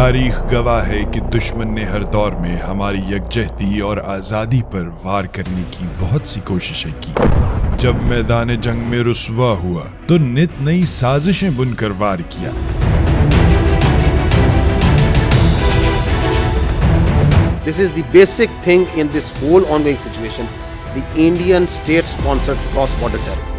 تاریخ گواہ ہے کہ دشمن نے ہر دور میں ہماری یکجہتی اور آزادی پر وار کرنے کی بہت سی کوششیں کی۔ جب میدان جنگ میں رسوا ہوا تو نت نئی سازشیں بن کر وار کیا۔ This is the basic thing in this whole ongoing situation, the Indian state-sponsored cross-border terrorism.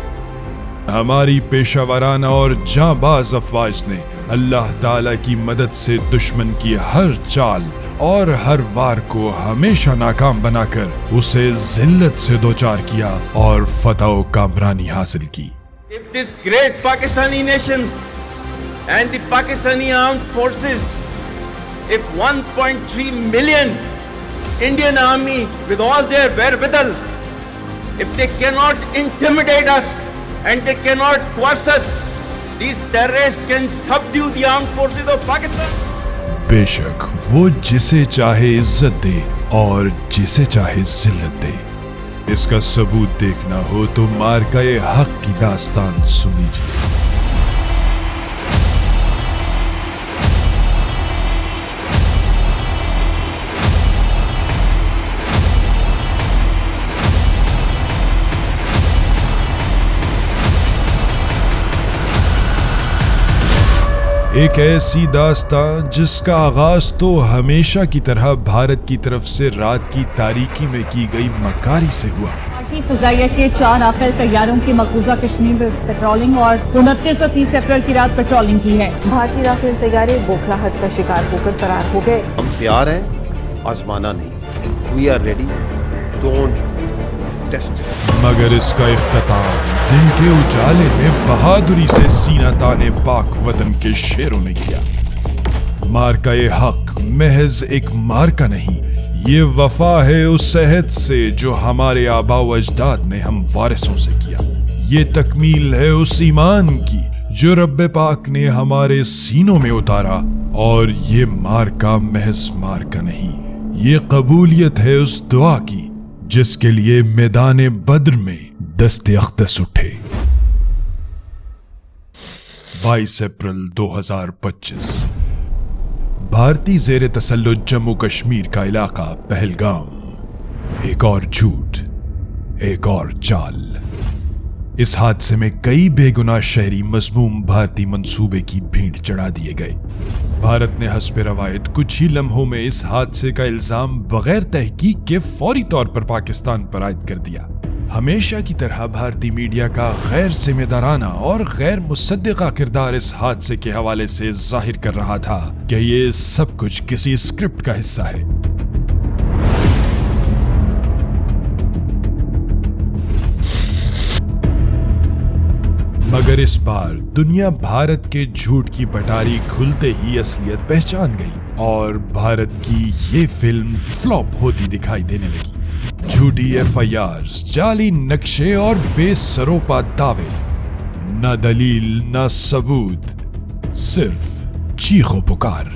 ہماری پیشہ ورانہ اور جاں باز افواج نے اللہ تعالیٰ کی مدد سے دشمن کی ہر چال اور ہر وار کو ہمیشہ ناکام بنا کر اسے ذلت سے دوچار کیا اور فتح و کامرانی حاصل کی۔ If this great Pakistani nation and the Pakistani armed forces, if 1.3 million Indian army with all their wherewithal, if they cannot intimidate us and they cannot coerce us, these terrorists can subdue the armed forces of Pakistan. بے شک وہ جسے چاہے عزت دے اور جسے چاہے ذلت دے۔ اس کا ثبوت دیکھنا ہو تو مارکہ حق کی داستان سنیجیے۔ ایک ایسی داستان جس کا آغاز تو ہمیشہ کی طرح بھارت کی طرف سے رات کی تاریکی میں کی گئی مکاری سے ہوا۔ بھارتی فضائیہ کے 4 رافیل طیاروں کی مقبوضہ کشمیر میں پیٹرولنگ اور 29 اور 30 اپریل کی رات پیٹرولنگ کی ہے۔ بھارتی رافیل طیارے بوکھلاہٹ کا شکار ہو کر فرار ہو گئے۔ ہم تیار ہیں، آزمانا نہیں۔ We are ready. Don't test. مگر اس کا اختتام دن کے اجالے میں بہادری سے سینہ تانے پاک وطن کے شیروں نے کیا۔ مارکہ حق محض ایک مارکہ نہیں، یہ وفا ہے اس عہد سے جو ہمارے آباء و اجداد نے ہم وارثوں سے کیا۔ یہ تکمیل ہے اس ایمان کی جو رب پاک نے ہمارے سینوں میں اتارا، اور یہ مارکہ محض مارکہ نہیں، یہ قبولیت ہے اس دعا کی جس کے لیے میدان بدر میں دست اقدس اٹھے۔ 22 اپریل 2025 بھارتی زیر تسلط جموں کشمیر کا علاقہ پہلگام۔ ایک اور جھوٹ، ایک اور چال۔ اس حادثے میں کئی بے گناہ شہری مذموم بھارتی منصوبے کی بھینٹ چڑھا دیے گئے۔ بھارت نے حسب روایت کچھ ہی لمحوں میں اس حادثے کا الزام بغیر تحقیق کے فوری طور پر پاکستان پر عائد کر دیا۔ ہمیشہ کی طرح بھارتی میڈیا کا غیر ذمہ دارانہ اور غیر مصدقہ کردار اس حادثے کے حوالے سے ظاہر کر رہا تھا کہ یہ سب کچھ کسی اسکرپٹ کا حصہ ہے۔ مگر اس بار دنیا بھارت کے جھوٹ کی پٹاری کھلتے ہی اصلیت پہچان گئی اور بھارت کی یہ فلم فلاپ ہوتی دکھائی دینے لگی۔ جھوٹی FIRs، جعلی نقشے اور بے سروپا دعوے، نہ دلیل نہ ثبوت، صرف چیخ و پکار۔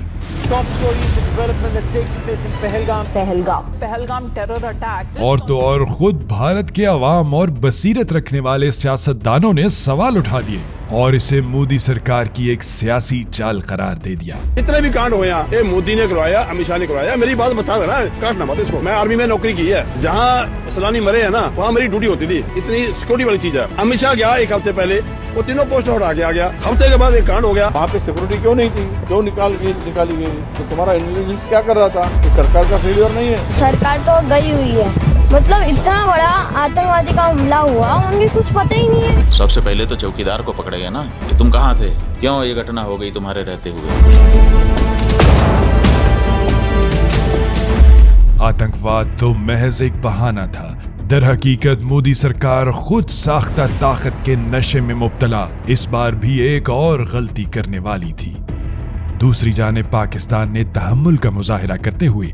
Top story is the development that's taking place in Pahalgam terror attack. اور تو اور خود بھارت کے عوام اور بصیرت رکھنے والے سیاستدانوں نے سوال اٹھا دیے اور اسے مودی سرکار کی ایک سیاسی چال قرار دے دیا۔ اتنے بھی کانڈ ہویا، یہ مودی نے کروایا، امت شاہ نے کروایا۔ میری بات بتا دے رہا ہے، کاٹنا مت اس کو۔ میں آرمی میں نوکری کی ہے، جہاں سلانی مرے ہیں نا، وہاں میری ڈیوٹی ہوتی تھی۔ اتنی سیکورٹی والی چیز ہے۔ امت شاہ گیا ایک ہفتے پہلے، وہ تینوں پوسٹ اٹھا کے آ گیا۔ ہفتے کے بعد ایک کانڈ ہو گیا۔ وہاں پہ سیکورٹی کیوں نہیں تھی؟ کیوں نکالی گئی؟ تو تمہارا انٹیلیجنس کیا کر رہا تھا؟ سرکار کا فیلئر نہیں ہے؟ سرکار تو گئی ہوئی ہے، مطلب اتنا بڑا آتنکوادی کا حملہ ہوا، انہیں کچھ پتہ ہی نہیں ہے۔ سب سے پہلے تو چوکیدار کو پکڑے گا نا کہ تم کہاں تھے، کیوں یہ گھٹنا ہو گئی تمہارے رہتے ہوئے۔ آتنکواد تو محض ایک بہانہ تھا، در حقیقت مودی سرکار خود ساختہ طاقت کے نشے میں مبتلا اس بار بھی ایک اور غلطی کرنے والی تھی۔ دوسری جانب پاکستان نے تحمل کا مظاہرہ کرتے ہوئے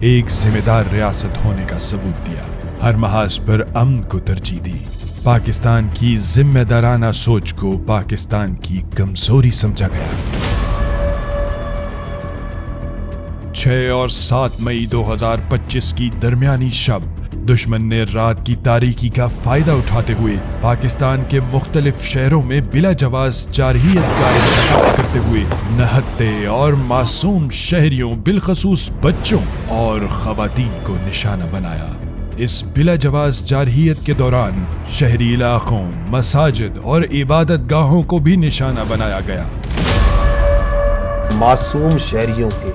ایک ذمہ دار ریاست ہونے کا ثبوت دیا، ہر محاذ پر امن کو ترجیح دی۔ پاکستان کی ذمہ دارانہ سوچ کو پاکستان کی کمزوری سمجھا گیا۔ 6 اور 7 مئی 2025 کی درمیانی شب दुश्मन ने रात की तारीकी का फायदा उठाते हुए पाकिस्तान के मुख्तलिफ शहरों में बिला जवाज जारहियत का इंतकाल करते हुए नहत्ते और मासूम शहरियों बिलखसूस बच्चों और खवातीन को निशाना बनाया। इस बिला जवाज जारहियत के दौरान शहरी इलाकों, मसाजिद और इबादत गाहों को भी निशाना बनाया गया। मासूम शहरियों के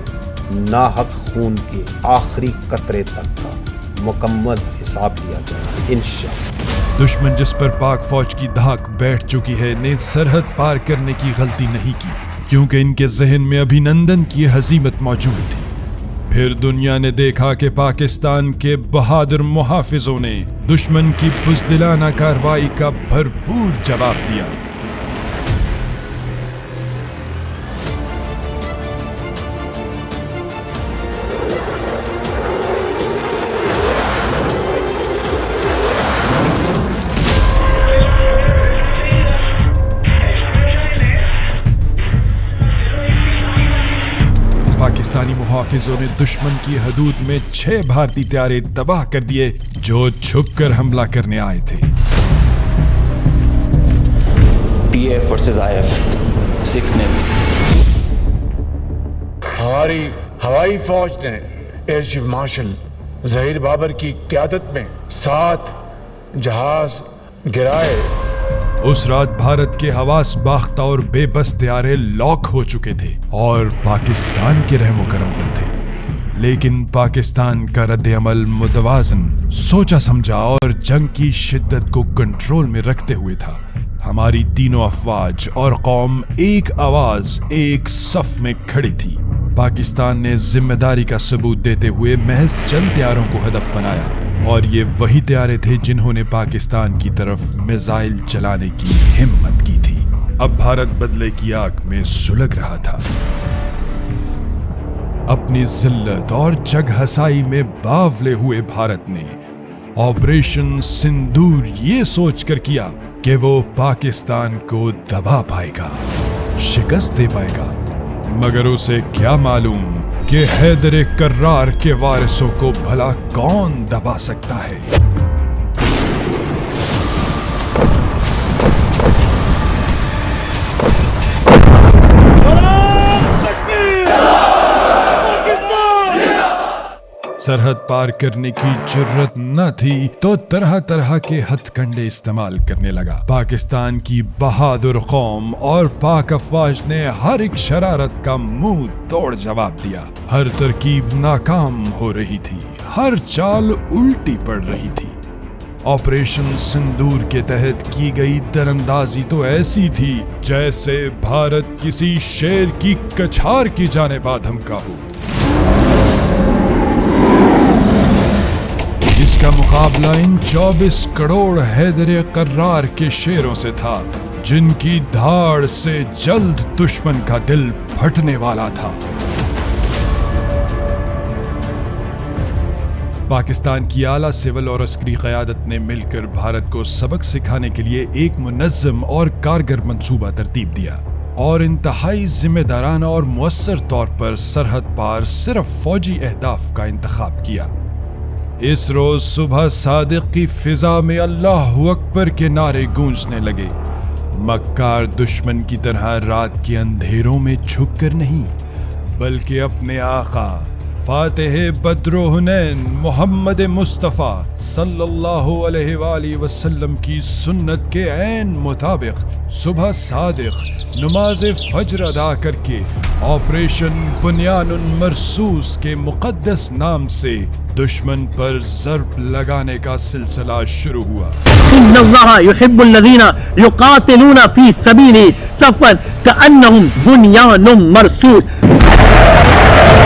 नाहक खून के आखिरी कतरे तक का मुकम्मल हिसाब लिया जाए इंशाअल्लाह। दुश्मन जिस पर पाक फौज की धाक बैठ चुकी है ने सरहद पार करने की गलती नहीं की, क्योंकि इनके जहन में अभिनंदन की हजीमत मौजूद थी। फिर दुनिया ने देखा कि पाकिस्तान के बहादुर मुहाफिजों ने दुश्मन की बुज़दिलाना कार्रवाई का भरपूर जवाब दिया। पाकिस्तानी मुहाफिजों ने दुश्मन की हदूद में 6 भारतीय तैयारे तबाह कर दिए जो छुपकर हमला करने आए थे। PF versus IF 6 navy. हमारी हवाई फौज ने air chief marshal Zaheer Babar की क़यादत में 7 जहाज गिराए। उस रात भारत के हवास बाख्ता और बेबस तैयारे लॉक हो चुके थे और पाकिस्तान के रहमो करम पर थे, लेकिन पाकिस्तान का रद्द अमल मुतवाजन, सोचा समझा और जंग की शिद्दत को कंट्रोल में रखते हुए था। हमारी तीनों अफवाज और कौम एक आवाज, एक सफ में खड़ी थी। पाकिस्तान ने जिम्मेदारी का सबूत देते हुए महज चंद तैयारों को हदफ बनाया, और ये वही तैयारे थे जिन्होंने पाकिस्तान की तरफ मिसाइल चलाने की हिम्मत की थी। अब भारत बदले की आग में सुलग रहा था। अपनी जिल्लत और जग हसाई में बावले हुए भारत ने ऑपरेशन सिंदूर ये सोचकर किया कि वो पाकिस्तान को दबा पाएगा, शिकस्त दे पाएगा, मगर उसे क्या मालूम कि हैदर कर्रार के वारिसों को भला कौन दबा सकता है। सरहद पार करने की जुर्रत न थी तो तरह तरह के हथकंडे इस्तेमाल करने लगा। पाकिस्तान की बहादुर कौम और पाक अफवाज ने हर एक शरारत का मुंह तोड़ जवाब दिया। हर तरकीब नाकाम हो रही थी, हर चाल उल्टी पड़ रही थी। ऑपरेशन सिंदूर के तहत की गई दरअंदाजी तो ऐसी थी जैसे भारत किसी शेर की कछार की जानेबाद धमका हो। इसका मुकाबला इन 24 करोड़ हैदर कर्रार के शेरों से था, जिनकी धाड़ से जल्द दुश्मन का दिल फटने वाला था। पाकिस्तान की आला सिविल और अस्करी क़यादत ने मिलकर भारत को सबक सिखाने के लिए एक मुनज़्ज़म और कारगर मंसूबा तरतीब दिया और इंतहाई जिम्मेदाराना और मुअस्सर तौर पर सरहद पार सिर्फ फौजी अहदाफ का इंतखाब किया। इस रोज सुबह सादिक की फिजा में अल्लाहु अकबर के नारे गूंजने लगे। मक्कार दुश्मन की तरह रात के अंधेरों में छुप कर नहीं, बल्कि अपने आका फातिह बद्रो हुनैन मोहम्मद मुस्तफ़ा सल्लल्लाहु अलैहि वसल्लम की सुन्नत के ऐन मुताबिक सुबह सादिक नमाज फज्र अदा करके ऑपरेशन बुनियानुल मरसूस के मुक़द्दस नाम से दुश्मन पर ज़र्ब लगाने का सिलसिला शुरू हुआ। इन्नल्लाह युहिब्बुल लज़ीना युक़ातिलूना फ़ी सबीलिही सफ़्फ़न कअन्नहुम बुनियानुम मरसूस।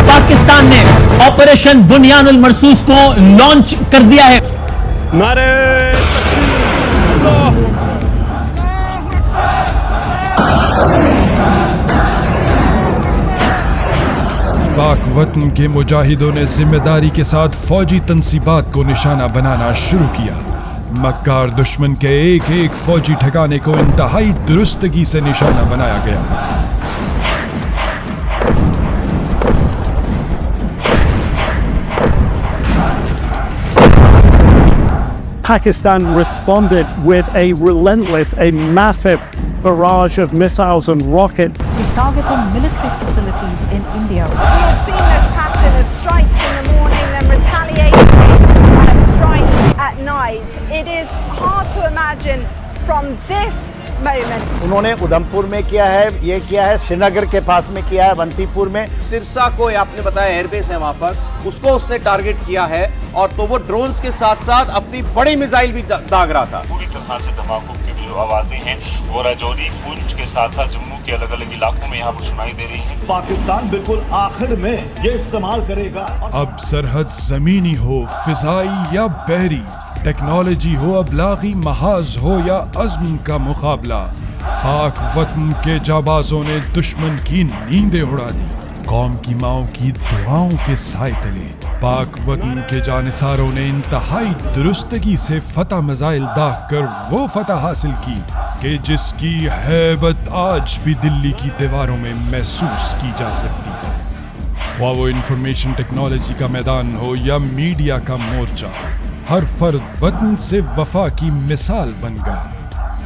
पाकिस्तान ने ऑपरेशन बुनियानुल मरसूस को लॉन्च कर दिया है। नारे पाक वतन के मुजाहिदों ने जिम्मेदारी के साथ फौजी तंसीबात को निशाना बनाना शुरू किया। मक्कार दुश्मन के एक एक फौजी ठिकाने को इंतहाई दुरुस्तगी से निशाना बनाया गया। Pakistan responded with a relentless, a massive barrage of missiles and rockets. Is targeting military facilities in India. We have seen this pattern of strikes in the morning, then retaliation strikes at night. It is hard to imagine from this moment. उन्होंने उधमपुर में किया है, ये किया है श्रीनगर के पास में किया है, अवंतीपुर में। सिरसा को आपने बताया एयरबेस है वहां पर, उसको उसने टारगेट किया है और तो वो ड्रोन्स के साथ साथ अपनी बड़ी मिसाइल भी दाग रहा था। पूरी तरह से धमाकों की जो आवाजें हैं वो राजौरी, पुंछ के साथ साथ जम्मू के अलग अलग इलाकों में यहाँ पर सुनाई दे रही हैं। पाकिस्तान बिल्कुल आखिर में ये इस्तेमाल करेगा। अब सरहद जमीनी हो, फिजाई या बहरी, टेक्नोलॉजी हो, अबलागी महाज हो या अज़्म का मुकाबला, पाक वतन के जाबाजों ने दुश्मन की नींदें उड़ा दी। कौम की माओं की दुआओं के साए तले पाक वतन के जानिसारों ने इंतहाई दुरुस्तगी से फतह मिसाइल दाग कर वो फतह हासिल की कि जिसकी हैबत आज भी दिल्ली की दीवारों में महसूस की जा सकती है। ख्वाह वो इंफॉर्मेशन टेक्नोलॉजी का मैदान हो या मीडिया का मोर्चा, हर फर्द वतन से वफा की मिसाल बन गया।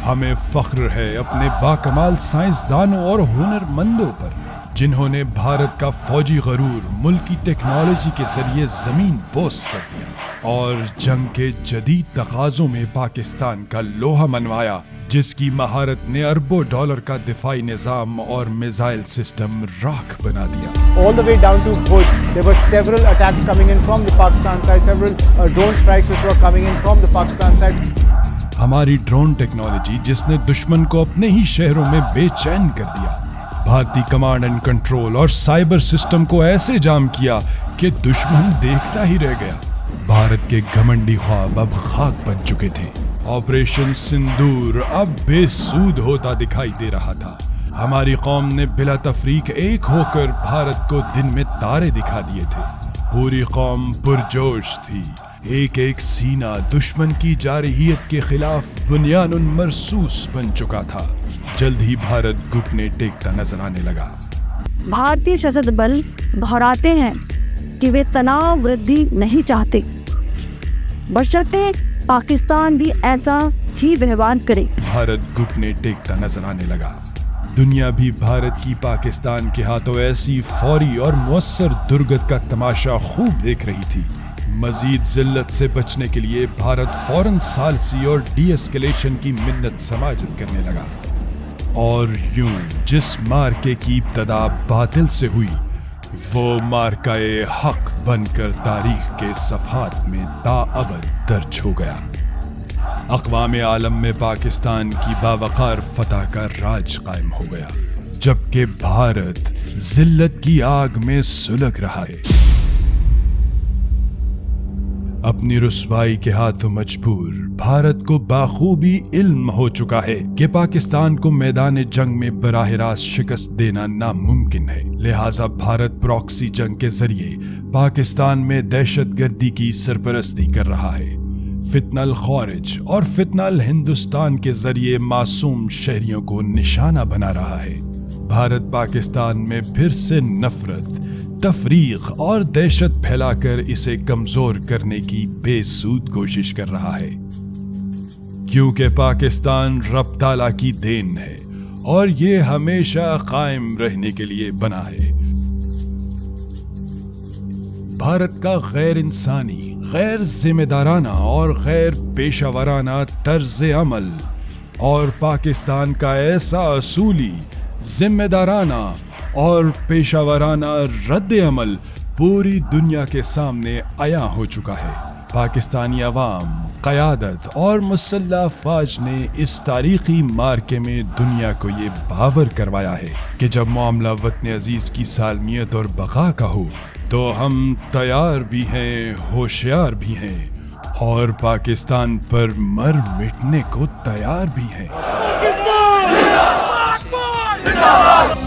हमें फख्र है अपने बाकमाल साइंसदानों और हुनरमंदों पर, जिन्होंने भारत का फौजी गरूर मुल्की टेक्नोलॉजी के जरिए जमीन बोस कर दिया और जंग के जदीद तकाज़ों में पाकिस्तान का लोहा मनवाया, जिसकी महारत ने अरबों डॉलर का दिफाई निज़ाम और मिसाइल सिस्टम राख बना दिया। All the way down to Bhuj, there were several attacks coming in from the Pakistan side, several drone strikes which were coming in from the Pakistan side. हमारी ड्रोन टेक्नोलॉजी जिसने दुश्मन को अपने ही शहरों में बेचैन कर दिया, भारतीय कमांड एंड कंट्रोल और साइबर सिस्टम को ऐसे जाम किया कि दुश्मन देखता ही रह गया। भारत के घमंडी ख्वाब अब खाक बन चुके थे। ऑपरेशन सिंदूर अब बेसूद होता दिखाई दे रहा था। हमारी कौम ने बिला तफरीक एक होकर भारत को दिन में तारे दिखा दिए थे। पूरी कौम पुरजोश थी, एक एक सीना दुश्मन की जारहियत के खिलाफ बुनियानुन मरसूस बन चुका था। जल्द ही भारत घुटने टेकता नजर आने लगा। भारतीय सशस्त्र बल दोहराते हैं कि वे तनाव वृद्धि नहीं चाहते, बशर्ते पाकिस्तान भी ऐसा ही व्यवहार करे। भारत घुटने टेकता नजर आने लगा। दुनिया भी भारत की पाकिस्तान के हाथों ऐसी फौरी और मुअस्सर दुर्गत का तमाशा खूब देख रही थी। मजीद जिल्लत से बचने के लिए भारत फौरन सालसी और डी-एस्केलेशन की मिन्नत समाजत करने लगा। और यूं जिस मार्के की इब्तदा बातिल से हुई, वो मार्काए हक बनकर तारीख के सफ़हात में ताअबद दर्ज हो गया। अक़वाम आलम में पाकिस्तान की बावकार फतह का राज कायम हो गया, जबकि भारत जिल्लत की आग में सुलग रहा है। अपनी रुसवाई के हाथों मजबूर भारत को बाखूबी इल्म हो चुका है कि पाकिस्तान को मैदान जंग में बराह रास्त शिकस्त देना नामुमकिन है। लिहाजा भारत प्रॉक्सी जंग के जरिए पाकिस्तान में दहशतगर्दी की सरपरस्ती कर रहा है। फितनल खारिज और फितनल हिंदुस्तान के जरिए मासूम शहरियों को निशाना बना रहा है। भारत पाकिस्तान में फिर से नफरत, तफरीक और दहशत फैलाकर इसे कमजोर करने की बेसूद कोशिश कर रहा है, क्योंकि पाकिस्तान रब ताला की देन है और ये हमेशा कायम रहने के लिए बना है। भारत का गैर इंसानी, गैर जिम्मेदाराना और गैर पेशावराना तर्ज अमल और पाकिस्तान का ऐसा असूली, जिम्मेदाराना और पेशावराना रद्द अमल पूरी दुनिया के सामने आया हो चुका है। पाकिस्तानी अवाम, क़यादत और मुसल्लह अफ़वाज ने इस तारीख़ी मार्के में दुनिया को ये बावर करवाया है कि जब मामला वतन अजीज़ की सालमियत और बक़ा का हो तो हम तैयार भी हैं, होशियार भी हैं और पाकिस्तान पर मर मिटने को तैयार भी हैं। जिंदाबाद!